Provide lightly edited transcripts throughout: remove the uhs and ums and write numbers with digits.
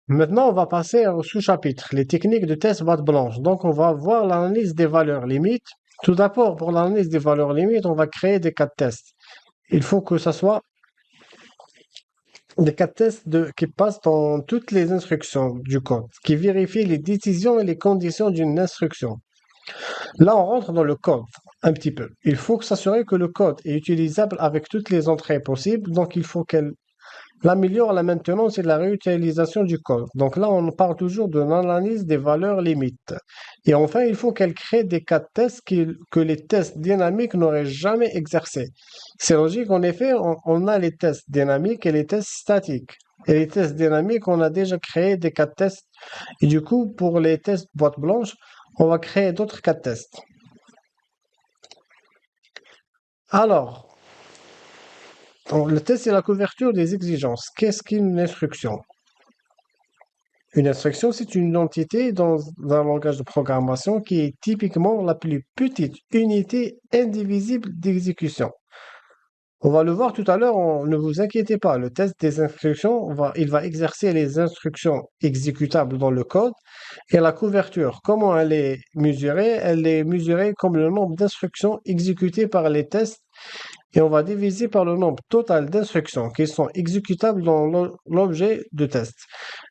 Maintenant, on va passer au sous-chapitre, les techniques de test boîte blanche. Donc, on va voir l'analyse des valeurs limites. Tout d'abord, pour l'analyse des valeurs limites, on va créer des cas de test. Il faut que ce soit des cas de test qui passent dans toutes les instructions du code, qui vérifient les décisions et les conditions d'une instruction. Là, on rentre dans le code un petit peu. Il faut s'assurer que le code est utilisable avec toutes les entrées possibles. Donc, il faut qu'elle améliore la maintenance et la réutilisation du code. Donc là, on parle toujours de l'analyse des valeurs limites. Et enfin, il faut qu'elle crée des cas de tests que les tests dynamiques n'auraient jamais exercés. C'est logique, en effet, on a les tests dynamiques et les tests statiques. Et les tests dynamiques, on a déjà créé des cas de tests. Et du coup, pour les tests boîte blanche, on va créer d'autres cas de tests. Alors, le test, c'est la couverture des exigences. Qu'est-ce qu'une instruction? Une instruction, c'est une entité dans un langage de programmation qui est typiquement la plus petite unité indivisible d'exécution. On va le voir tout à l'heure, ne vous inquiétez pas, le test des instructions, il va exercer les instructions exécutables dans le code et la couverture. Comment elle est mesurée? Elle est mesurée comme le nombre d'instructions exécutées par les tests et on va diviser par le nombre total d'instructions qui sont exécutables dans l'objet de test.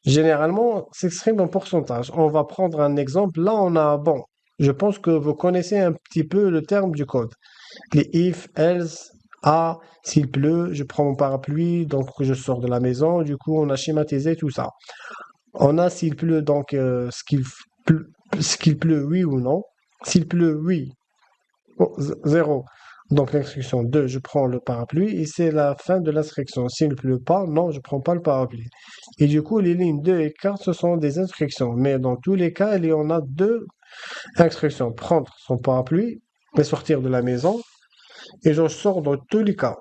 Généralement, s'exprime en pourcentage. On va prendre un exemple. Là, on a, bon, je pense que vous connaissez un petit peu le terme du code. Les if, else, s'il pleut, je prends mon parapluie, donc je sors de la maison. Du coup, on a schématisé tout ça. On a s'il pleut, donc ce qu'il pleut, oui ou non. S'il pleut, oui, oh, 0. Donc l'instruction 2, je prends le parapluie et c'est la fin de l'instruction. S'il ne pleut pas, non, je prends pas le parapluie. Et du coup, les lignes 2 et 4, ce sont des instructions. Mais dans tous les cas, il y en a deux instructions. Prendre son parapluie et sortir de la maison. Et je sors dans tous les cas.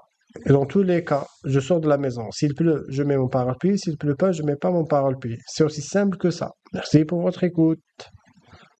Et dans tous les cas, je sors de la maison. S'il pleut, je mets mon parapluie. S'il pleut pas, je mets pas mon parapluie. C'est aussi simple que ça. Merci pour votre écoute.